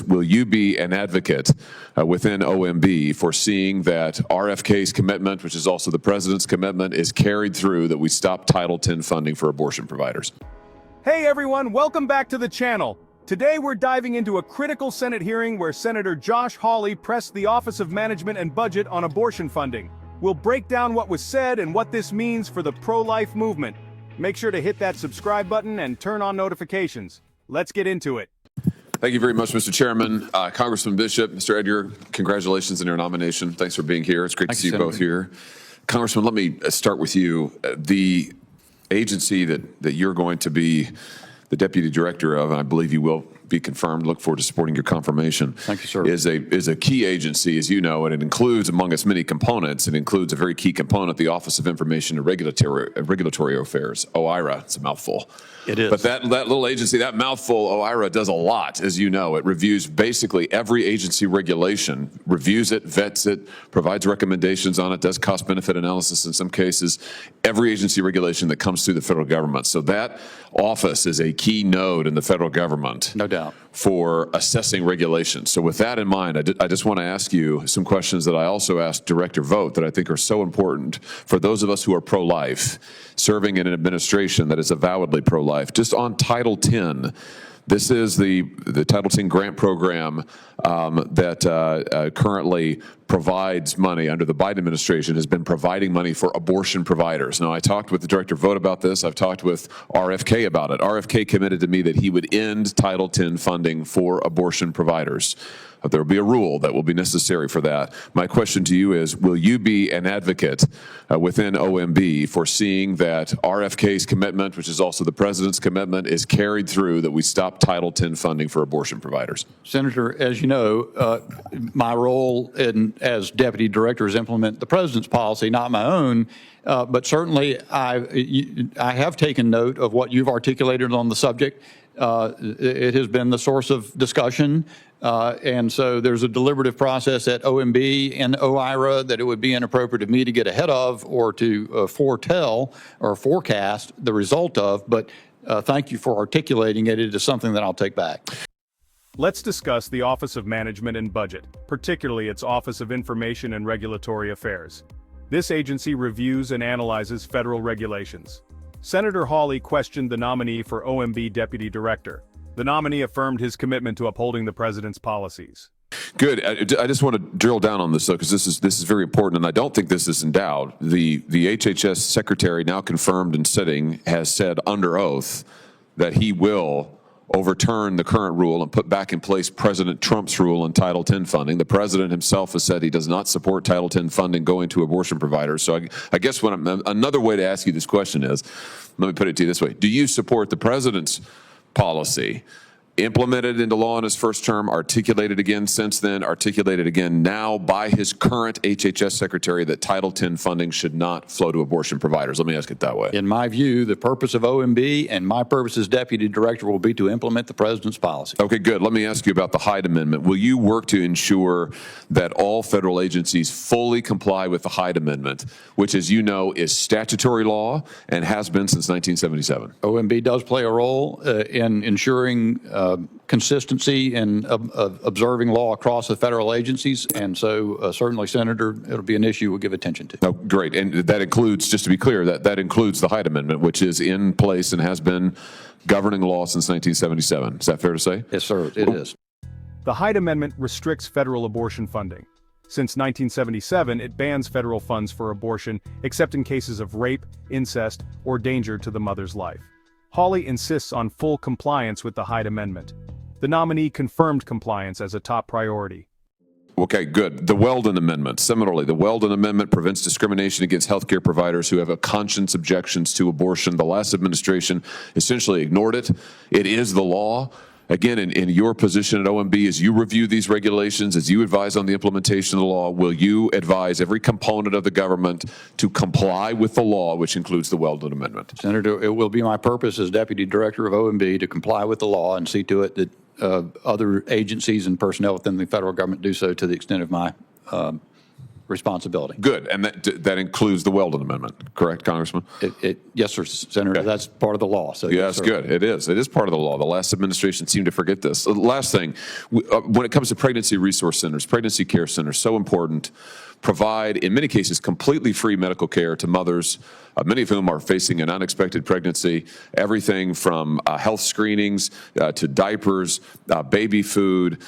Will you be an advocate within OMB for seeing that RFK's commitment, which is also the president's commitment, is carried through, that we stop Title X funding for abortion providers? Hey everyone, welcome back to the channel. Today we're diving into a critical Senate hearing where Senator Josh Hawley pressed the Office of Management and Budget on abortion funding. We'll break down what was said and what this means for the pro-life movement. Make sure to hit that subscribe button and turn on notifications. Let's get into it. Thank you very much, Mr. Chairman. Congressman Bishop, Mr. Edgar, congratulations on your nomination. Thanks for being here. It's great to see you both here. Congressman, let me start with you. The agency that you're going to be the deputy director of, and I believe you will be confirmed, look forward to supporting your confirmation. Thank you, sir. Is a key agency, as you know, and it includes, among its many components, it includes a very key component, the Office of Information and Regulatory Affairs, OIRA. It's a mouthful. It is. But that little agency, that mouthful, OIRA, does a lot, as you know. It reviews basically every agency regulation, reviews it, vets it, provides recommendations on it, does cost-benefit analysis in some cases, every agency regulation that comes through the federal government. So that office is a key node in the federal government. No doubt. For assessing regulations. So with that in mind, I just want to ask you some questions that I also asked Director Vogt that I think are so important for those of us who are pro-life, serving in an administration that is avowedly pro-life. Just on Title X, this is the Title X grant program that currently provides money under the Biden administration, has been providing money for abortion providers. Now, I talked with the Director Vogt about this. I've talked with RFK about it. RFK committed to me that he would end Title X funding for abortion providers. There will be a rule that will be necessary for that. My question to you is, will you be an advocate within OMB for seeing that RFK's commitment, which is also the president's commitment, is carried through, that we stop Title X funding for abortion providers? Senator, as you know, my role as deputy director is implement the president's policy, not my own. But certainly I have taken note of what you've articulated on the subject. It has been the source of discussion. And so there's a deliberative process at OMB and OIRA that it would be inappropriate of me to get ahead of or to foretell or forecast the result of. But thank you for articulating it. It is something that I'll take back. Let's discuss the Office of Management and Budget, particularly its Office of Information and Regulatory Affairs. This agency reviews and analyzes federal regulations. Senator Hawley questioned the nominee for OMB Deputy Director. The nominee affirmed his commitment to upholding the president's policies. Good. I just want to drill down on this, though, because this is very important, and I don't think this is in doubt. The HHS secretary, now confirmed and sitting, has said under oath that he will overturn the current rule and put back in place President Trump's rule on Title X funding. The president himself has said he does not support Title X funding going to abortion providers. So I guess another way to ask you this question is, let me put it to you this way. Do you support the president's policy, implemented into law in his first term, articulated again since then, articulated again now by his current HHS secretary, that Title X funding should not flow to abortion providers? Let me ask it that way. In my view, the purpose of OMB and my purpose as deputy director will be to implement the president's policy. Okay, good. Let me ask you about the Hyde Amendment. Will you work to ensure that all federal agencies fully comply with the Hyde Amendment, which, as you know, is statutory law and has been since 1977? OMB does play a role in ensuring consistency in observing law across the federal agencies, and so certainly, Senator, it'll be an issue we'll give attention to. Oh, great. And that includes, just to be clear, that includes the Hyde Amendment, which is in place and has been governing law since 1977. Is that fair to say? Yes, sir, it is. The Hyde Amendment restricts federal abortion funding. Since 1977, it bans federal funds for abortion except in cases of rape, incest, or danger to the mother's life. Hawley insists on full compliance with the Hyde Amendment. The nominee confirmed compliance as a top priority. Okay, good. The Weldon Amendment. Similarly, the Weldon Amendment prevents discrimination against healthcare providers who have a conscience objections to abortion. The last administration essentially ignored it. It is the law. Again, in your position at OMB, as you review these regulations, as you advise on the implementation of the law, will you advise every component of the government to comply with the law, which includes the Weldon Amendment? Senator, it will be my purpose as deputy director of OMB to comply with the law and see to it that other agencies and personnel within the federal government do so to the extent of my responsibility. Good, and that includes the Weldon Amendment, correct, Congressman? Yes, sir, Senator. Okay. That's part of the law. So Yes, sir. good. It is. It is part of the law. The last administration seemed to forget this. Last thing, when it comes to pregnancy resource centers, pregnancy care centers, so important, provide, in many cases, completely free medical care to mothers, many of whom are facing an unexpected pregnancy, everything from health screenings to diapers, baby food,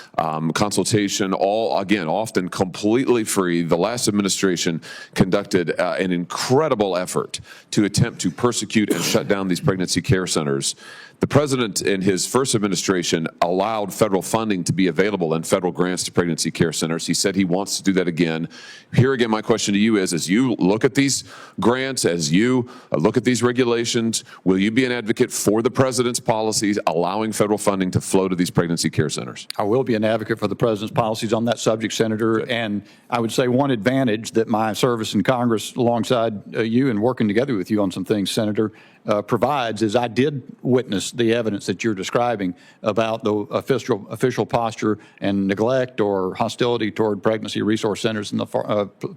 consultation, all, again, often completely free. The last administration conducted an incredible effort to attempt to persecute and shut down these pregnancy care centers. The president, in his first administration, allowed federal funding to be available and federal grants to pregnancy care centers. He said he wants to do that again. Here again, my question to you is, as you look at these grants, as you look at these regulations, will you be an advocate for the president's policies allowing federal funding to flow to these pregnancy care centers? I will be an advocate for the president's policies on that subject, Senator. Good. And I would say one advantage that my service in Congress alongside you and working together with you on some things, Senator, provides is I did witness the evidence that you're describing about the official posture and neglect or hostility toward pregnancy resource centers in the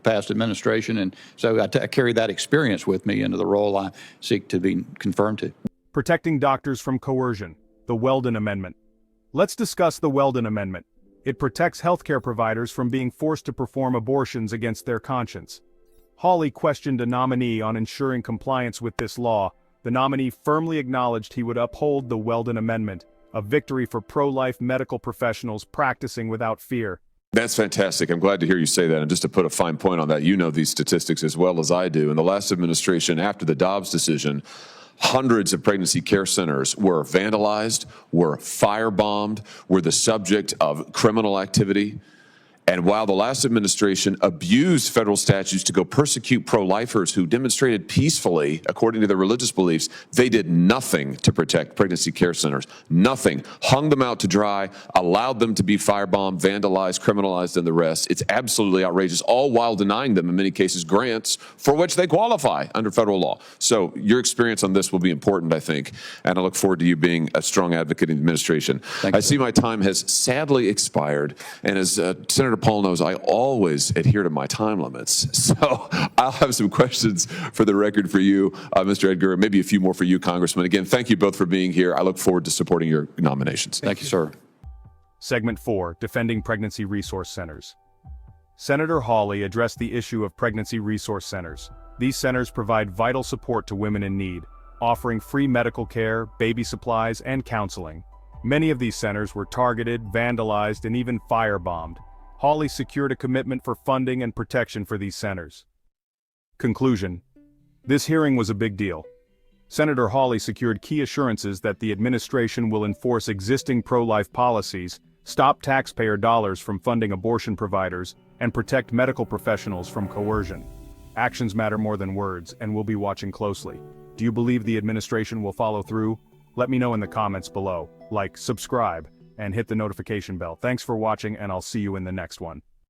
past administration. And so I carry that experience with me into the role I seek to be confirmed to. Protecting doctors from coercion, the Weldon Amendment. Let's discuss the Weldon Amendment. It protects healthcare providers from being forced to perform abortions against their conscience. Hawley questioned a nominee on ensuring compliance with this law. The nominee firmly acknowledged he would uphold the Weldon Amendment, a victory for pro-life medical professionals practicing without fear. That's fantastic. I'm glad to hear you say that. And just to put a fine point on that, you know these statistics as well as I do. In the last administration, after the Dobbs decision, hundreds of pregnancy care centers were vandalized, were firebombed, were the subject of criminal activity. And while the last administration abused federal statutes to go persecute pro-lifers who demonstrated peacefully, according to their religious beliefs, they did nothing to protect pregnancy care centers. Nothing. Hung them out to dry, allowed them to be firebombed, vandalized, criminalized, and the rest. It's absolutely outrageous, all while denying them, in many cases, grants for which they qualify under federal law. So your experience on this will be important, I think, and I look forward to you being a strong advocate in the administration. I see my time has sadly expired, and as Senator Paul knows, I always adhere to my time limits. So I'll have some questions for the record for you, Mr. Edgar, and maybe a few more for you, Congressman. Again, thank you both for being here. I look forward to supporting your nominations. Thank you, sir. Segment 4, Defending Pregnancy Resource Centers. Senator Hawley addressed the issue of pregnancy resource centers. These centers provide vital support to women in need, offering free medical care, baby supplies, and counseling. Many of these centers were targeted, vandalized, and even firebombed. Hawley secured a commitment for funding and protection for these centers. Conclusion. This hearing was a big deal. Senator Hawley secured key assurances that the administration will enforce existing pro-life policies, stop taxpayer dollars from funding abortion providers, and protect medical professionals from coercion. Actions matter more than words, and we'll be watching closely. Do you believe the administration will follow through? Let me know in the comments below. Like, subscribe, and hit the notification bell. Thanks for watching, and I'll see you in the next one.